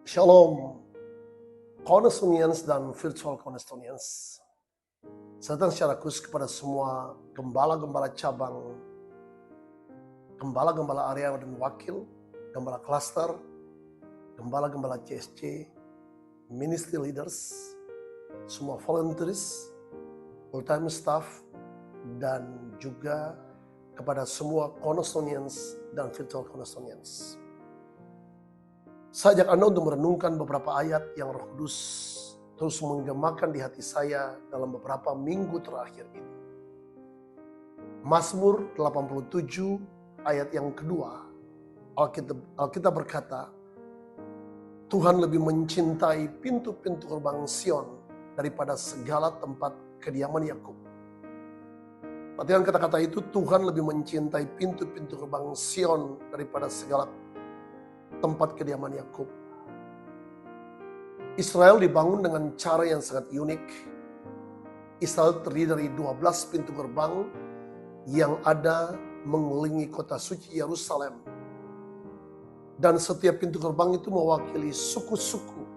Shalom, Cornerstonians dan virtual Cornerstonians. Saya datang secara khusus kepada semua gembala-gembala cabang, gembala-gembala area dan wakil, gembala klaster, gembala-gembala CSC, ministry leaders, semua volunteers, full-time staff, dan juga kepada semua Cornerstonians dan virtual Cornerstonians. Saya ajak Anda untuk merenungkan beberapa ayat yang Roh Kudus terus menggemakan di hati saya dalam beberapa minggu terakhir ini. Mazmur 87 ayat yang kedua, Alkitab berkata, Tuhan lebih mencintai pintu-pintu gerbang Sion daripada segala tempat kediaman Yakub. Perhatikan kata-kata itu, Tuhan lebih mencintai pintu-pintu gerbang Sion daripada segala tempat kediaman Yakub. Israel dibangun dengan cara yang sangat unik. Israel terdiri dari 12 pintu gerbang yang ada mengelilingi kota suci Yerusalem. Dan setiap pintu gerbang itu mewakili suku-suku.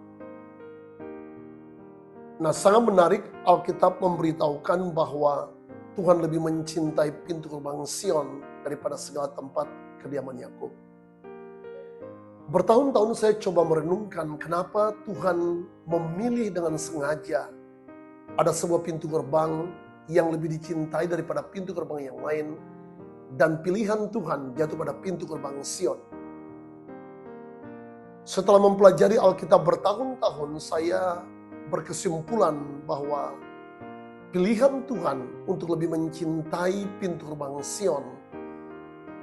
Nah, sangat menarik, Alkitab memberitahukan bahwa Tuhan lebih mencintai pintu gerbang Sion daripada segala tempat kediaman Yakub. Bertahun-tahun saya coba merenungkan kenapa Tuhan memilih dengan sengaja ada sebuah pintu gerbang yang lebih dicintai daripada pintu gerbang yang lain, dan pilihan Tuhan jatuh pada pintu gerbang Sion. Setelah mempelajari Alkitab bertahun-tahun, saya berkesimpulan bahwa pilihan Tuhan untuk lebih mencintai pintu gerbang Sion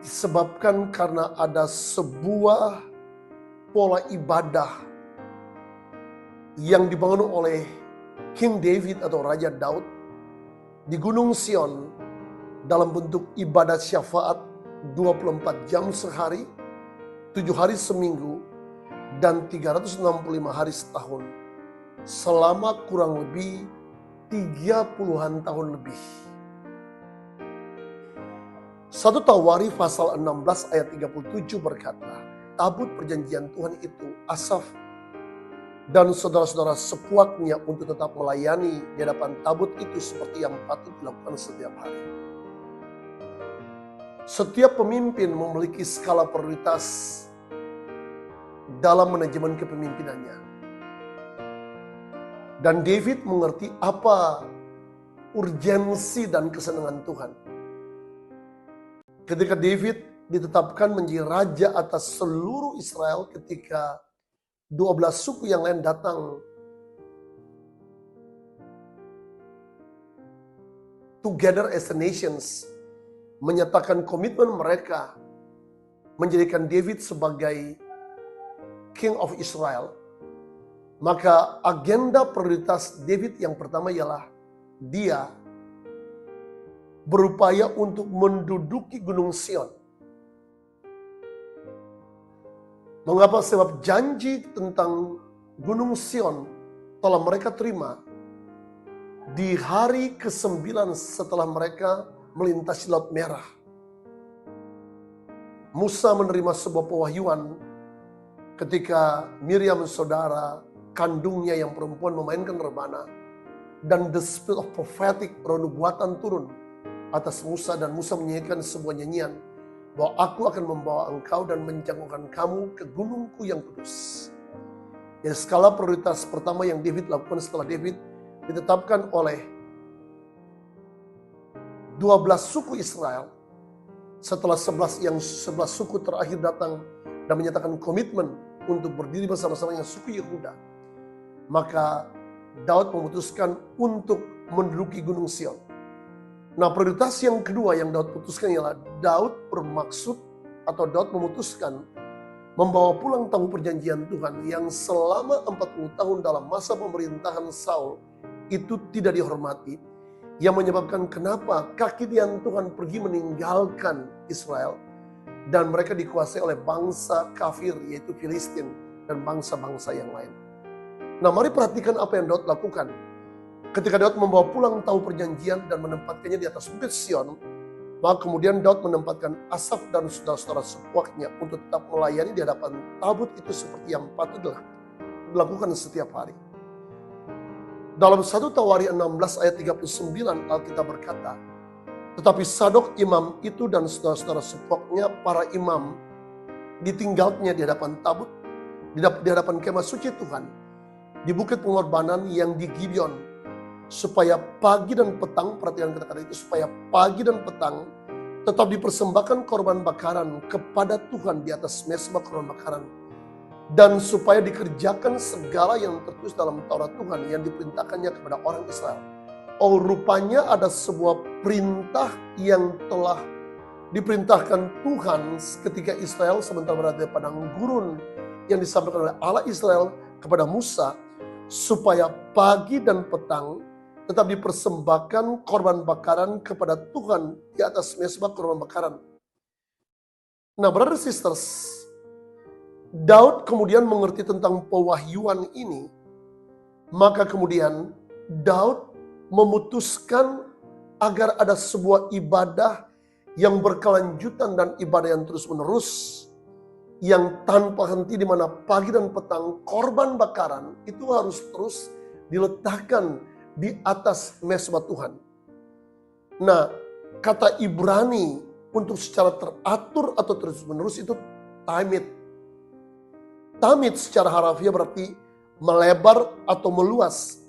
disebabkan karena ada sebuah pola ibadah yang dibangun oleh King David atau Raja Daud di Gunung Sion dalam bentuk ibadah syafaat 24 jam sehari, 7 hari seminggu, dan 365 hari setahun selama kurang lebih 30-an tahun lebih. 1 Tawarikh pasal 16 ayat 37 berkata, tabut perjanjian Tuhan itu Asaf dan saudara-saudara sepuaknya untuk tetap melayani di hadapan tabut itu seperti yang patut dilakukan setiap hari. Setiap pemimpin memiliki skala prioritas dalam manajemen kepemimpinannya. Dan David mengerti apa urgensi dan kesenangan Tuhan. Ketika David ditetapkan menjadi raja atas seluruh Israel ketika 12 suku yang lain datang together as a nations, menyatakan komitmen mereka menjadikan David sebagai King of Israel, maka agenda prioritas David yang pertama ialah dia berupaya untuk menduduki Gunung Sion. Mengapa? Sebab janji tentang Gunung Sion telah mereka terima di hari ke-9 setelah mereka melintasi Laut Merah. Musa menerima sebuah pewahyuan ketika Miriam saudara kandungnya yang perempuan memainkan rebana, dan the spirit of prophetic, roh nubuatan turun atas Musa, dan Musa menyanyikan sebuah nyanyian bahwa aku akan membawa engkau dan menjangkaukan kamu ke gunungku yang kudus. Jadi skala prioritas pertama yang David lakukan setelah David ditetapkan oleh 12 suku Israel, setelah 11 suku terakhir datang dan menyatakan komitmen untuk berdiri bersama-sama dengan suku Yehuda, maka Daud memutuskan untuk menduduki Gunung Sion. Nah, prioritas yang kedua yang Daud putuskan ialah Daud bermaksud atau Daud memutuskan membawa pulang tahu perjanjian Tuhan yang selama 40 tahun dalam masa pemerintahan Saul itu tidak dihormati, yang menyebabkan kenapa kaki-kaki Tuhan pergi meninggalkan Israel dan mereka dikuasai oleh bangsa kafir yaitu Filistin dan bangsa-bangsa yang lain. Nah, mari perhatikan apa yang Daud lakukan. Ketika Daud membawa pulang tahu perjanjian dan menempatkannya di atas bukit Sion, maka kemudian Daud menempatkan Asaf dan saudara-saudara sepuaknya untuk tetap melayani di hadapan tabut itu seperti yang patut dilakukan. lakukan setiap hari. Dalam 1 Tawari 16 ayat 39 Alkitab berkata, tetapi Sadok imam itu dan saudara-saudara sepoknya para imam ditinggalnya di hadapan tabut, di hadapan kemah suci Tuhan, di bukit pengorbanan yang di Gibeon, supaya pagi dan petang, perhatikan kata-kata itu, supaya pagi dan petang tetap dipersembahkan korban bakaran kepada Tuhan di atas mezbah korban bakaran, dan supaya dikerjakan segala yang tertulis dalam Taurat Tuhan yang diperintahkannya kepada orang Israel. Oh, rupanya ada sebuah perintah yang telah diperintahkan Tuhan ketika Israel sementara berada di padang gurun yang disampaikan oleh Allah Israel kepada Musa, supaya pagi dan petang tetap dipersembahkan korban bakaran kepada Tuhan di atas mezbah korban bakaran. Nah, brothers sisters, Daud kemudian mengerti tentang pewahyuan ini, maka kemudian Daud memutuskan agar ada sebuah ibadah yang berkelanjutan dan ibadah yang terus-menerus, yang tanpa henti, di mana pagi dan petang korban bakaran itu harus terus diletakkan di atas mezbah Tuhan. Nah, kata Ibrani untuk secara teratur atau terus-menerus itu tamid. Tamid secara harafiah berarti melebar atau meluas.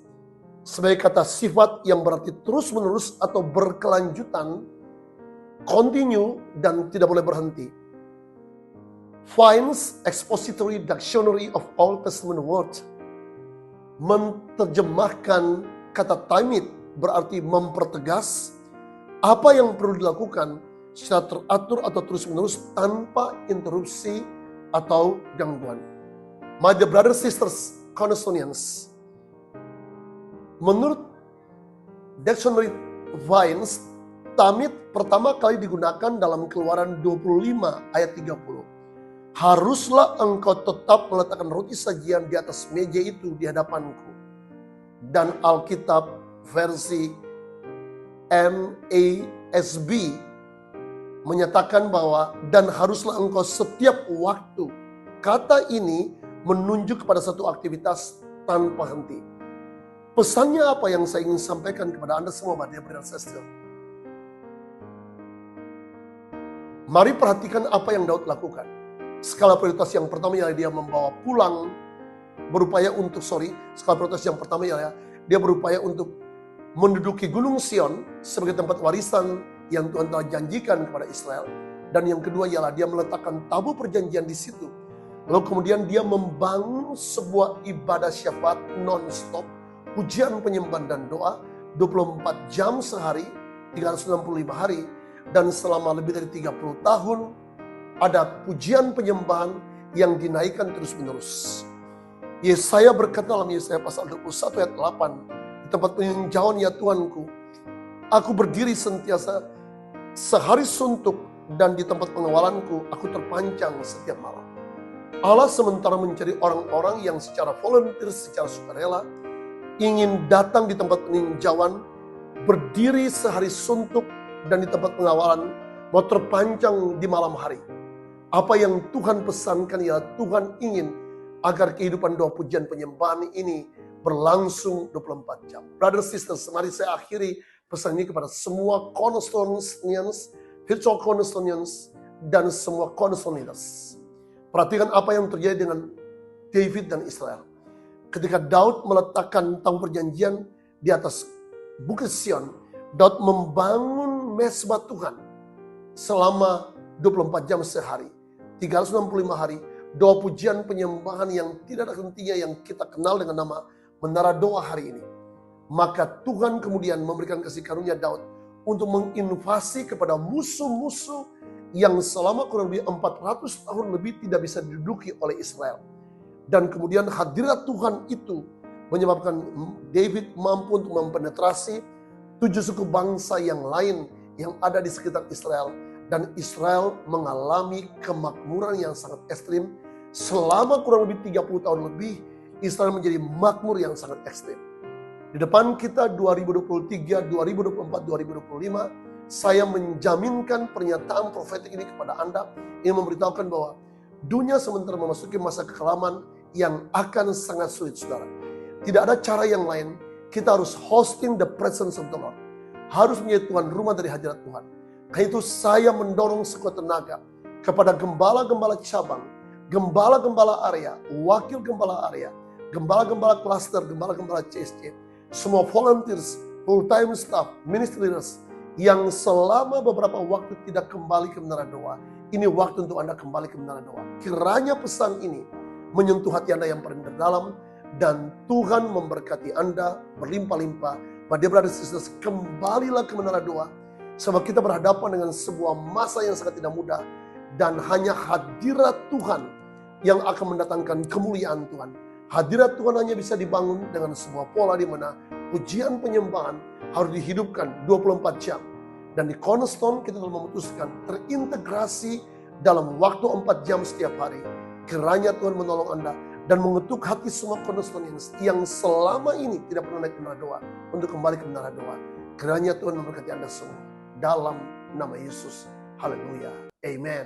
Sebagai kata sifat yang berarti terus-menerus atau berkelanjutan, continue dan tidak boleh berhenti. Vine's Expository Dictionary of Old Testament Words menerjemahkan kata tamid berarti mempertegas apa yang perlu dilakukan secara teratur atau terus-menerus tanpa interupsi atau gangguan. My dear brothers, sisters, Cornerstonians, menurut Dictionary Vines, tamid pertama kali digunakan dalam Keluaran 25 ayat 30. Haruslah engkau tetap meletakkan roti sajian di atas meja itu di hadapanku. Dan Alkitab versi NASB menyatakan bahwa dan haruslah engkau setiap waktu. Kata ini menunjuk kepada satu aktivitas tanpa henti. Pesannya apa yang saya ingin sampaikan kepada Anda semua, Bapak Ibu dan Saudara? Mari perhatikan apa yang Daud lakukan. Skala prioritas yang pertama ialah dia membawa pulang, skala prioritas yang pertama ialah dia berupaya untuk menduduki Gunung Sion sebagai tempat warisan yang Tuhan telah janjikan kepada Israel. Dan yang kedua ialah dia meletakkan tabut perjanjian di situ. Lalu kemudian dia membangun sebuah ibadah syafaat non-stop, pujian, penyembahan dan doa 24 jam sehari, 365 hari, dan selama lebih dari 30 tahun ada pujian penyembahan yang dinaikkan terus-menerus. Yesaya berkata dalam Yesaya pasal 21 ayat 8, di tempat peninjauan ya Tuanku, aku berdiri sentiasa sehari suntuk, dan di tempat pengawalanku aku terpancang setiap malam. Allah sementara mencari orang-orang yang secara volunteer, secara sukarela, ingin datang di tempat peninjauan, berdiri sehari suntuk, dan di tempat pengawalan, mau terpancang di malam hari. Apa yang Tuhan pesankan ya, Tuhan ingin agar kehidupan doa pujian penyembahan ini berlangsung 24 jam. Brothers sisters, mari saya akhiri pesan ini kepada semua Cornerstonians, virtual Cornerstonians, dan semua Cornerstone leaders. Perhatikan apa yang terjadi dengan David dan Israel. Ketika Daud meletakkan tabut perjanjian di atas Bukit Sion, Daud membangun mezbah Tuhan selama 24 jam sehari, 365 hari, doa pujian penyembahan yang tidak ada hentinya yang kita kenal dengan nama Menara Doa hari ini. Maka Tuhan kemudian memberikan kasih karunia Daud untuk menginvasi kepada musuh-musuh yang selama kurang lebih 400 tahun lebih tidak bisa diduduki oleh Israel. Dan kemudian hadirat Tuhan itu menyebabkan David mampu untuk mempenetrasi 7 suku bangsa yang lain yang ada di sekitar Israel. Dan Israel mengalami kemakmuran yang sangat ekstrim. Selama kurang lebih 30 tahun lebih, Israel menjadi makmur yang sangat ekstrim. Di depan kita 2023, 2024, 2025, saya menjaminkan pernyataan profetik ini kepada Anda. Ini memberitahukan bahwa dunia sementara memasuki masa kekelaman yang akan sangat sulit, saudara. Tidak ada cara yang lain. Kita harus hosting the presence of the Lord. Harus menjadi tuan rumah dari hadirat Tuhan. Karena itu saya mendorong sekuat tenaga kepada gembala-gembala cabang, gembala-gembala area, wakil gembala area, gembala-gembala klaster, gembala-gembala CSC, semua volunteers, full-time staff, ministry leaders, yang selama beberapa waktu tidak kembali ke menara doa. Ini waktu untuk Anda kembali ke menara doa. Kiranya pesan ini menyentuh hati Anda yang paling terdalam, dan Tuhan memberkati Anda berlimpah-limpah. Pada berada di kembalilah ke menara doa. Sebab kita berhadapan dengan sebuah masa yang sangat tidak mudah. Dan hanya hadirat Tuhan yang akan mendatangkan kemuliaan Tuhan. Hadirat Tuhan hanya bisa dibangun dengan sebuah pola di mana pujian penyembahan harus dihidupkan 24 jam. Dan di Cornerstone kita telah memutuskan terintegrasi dalam waktu 4 jam setiap hari. Kiranya Tuhan menolong Anda dan mengetuk hati semua Cornerstone yang selama ini tidak pernah naik ke menara doa untuk kembali ke menara doa. Kiranya Tuhan memberkati Anda semua dalam nama Yesus. Haleluya. Amen.